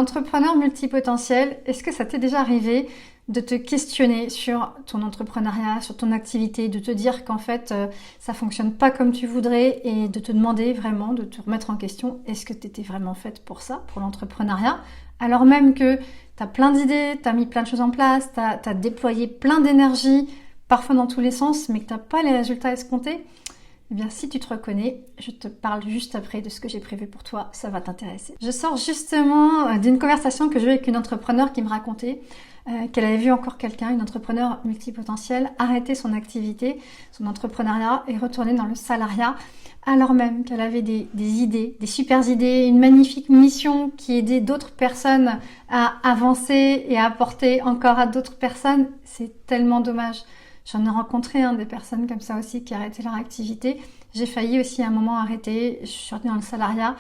Entrepreneur multipotentiel, est-ce que ça t'est déjà arrivé de te questionner sur ton entrepreneuriat, sur ton activité, de te dire qu'en fait ça fonctionne pas comme tu voudrais et de te demander vraiment, de te remettre en question, est-ce que tu étais vraiment faite pour ça, pour l'entrepreneuriat, alors même que tu as plein d'idées, tu as mis plein de choses en place, tu as déployé plein d'énergie, parfois dans tous les sens, mais que tu n'as pas les résultats escomptés? Eh bien, si tu te reconnais, je te parle juste après de ce que j'ai prévu pour toi, ça va t'intéresser. Je sors justement d'une conversation que j'ai eue avec une entrepreneure qui me racontait qu'elle avait vu encore quelqu'un, une entrepreneure multipotentielle, arrêter son activité, son entrepreneuriat et retourner dans le salariat, alors même qu'elle avait des idées, des super idées, une magnifique mission qui aidait d'autres personnes à avancer et à apporter encore à d'autres personnes. C'est tellement dommage. J'en ai rencontré des personnes comme ça aussi qui arrêtaient leur activité. J'ai failli aussi à un moment arrêter, je suis revenue dans le salariat,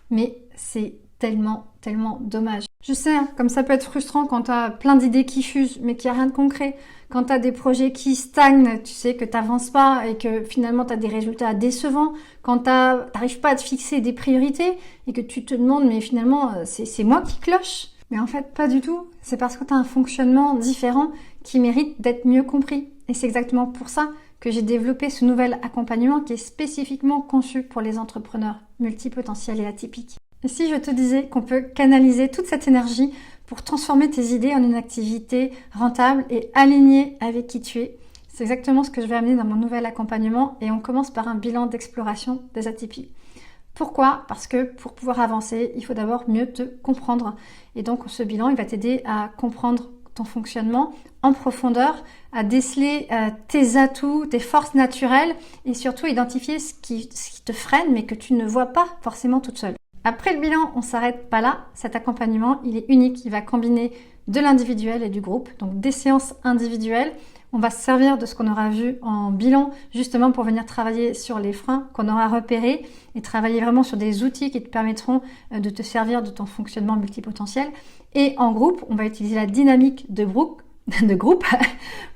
mais c'est tellement dommage. Je sais, comme ça peut être frustrant quand tu as plein d'idées qui fusent, mais qu'il n'y a rien de concret. Quand tu as des projets qui stagnent, tu sais que tu n'avances pas et que finalement tu as des résultats décevants. Quand tu n'arrives pas à te fixer des priorités et que tu te demandes, mais finalement, c'est moi qui cloche. Mais en fait, pas du tout. C'est parce que tu as un fonctionnement différent qui mérite d'être mieux compris. Et c'est exactement pour ça que j'ai développé ce nouvel accompagnement qui est spécifiquement conçu pour les entrepreneurs multipotentiels et atypiques. Et si je te disais qu'on peut canaliser toute cette énergie pour transformer tes idées en une activité rentable et alignée avec qui tu es, c'est exactement ce que je vais amener dans mon nouvel accompagnement et on commence par un bilan d'exploration des atypies. Pourquoi ? Parce que pour pouvoir avancer, il faut d'abord mieux te comprendre. Et donc ce bilan, il va t'aider à comprendre ton fonctionnement en profondeur, à déceler tes atouts, tes forces naturelles et surtout identifier ce qui te freine mais que tu ne vois pas forcément toute seule. Après le bilan, on ne s'arrête pas là. Cet accompagnement, il est unique. Il va combiner de l'individuel et du groupe, donc des séances individuelles. On va se servir de ce qu'on aura vu en bilan, justement pour venir travailler sur les freins qu'on aura repérés et travailler vraiment sur des outils qui te permettront de te servir de ton fonctionnement multipotentiel. Et en groupe, on va utiliser la dynamique de groupe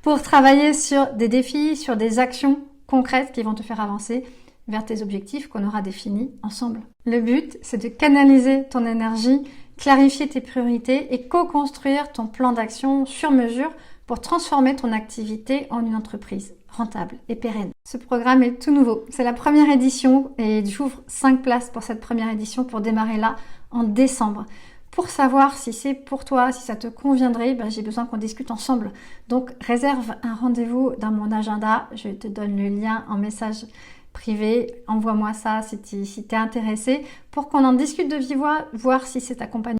pour travailler sur des défis, sur des actions concrètes qui vont te faire avancer vers tes objectifs qu'on aura définis ensemble. Le but, c'est de canaliser ton énergie, clarifier tes priorités et co-construire ton plan d'action sur mesure pour transformer ton activité en une entreprise rentable et pérenne. Ce programme est tout nouveau. C'est la première édition et j'ouvre 5 places pour cette première édition pour démarrer là en décembre. Pour savoir si c'est pour toi, si ça te conviendrait, j'ai besoin qu'on discute ensemble. Donc réserve un rendez-vous dans mon agenda. Je te donne le lien en message privé. Envoie-moi ça si tu es intéressé pour qu'on en discute de vive voix, voir si c'est accompagné.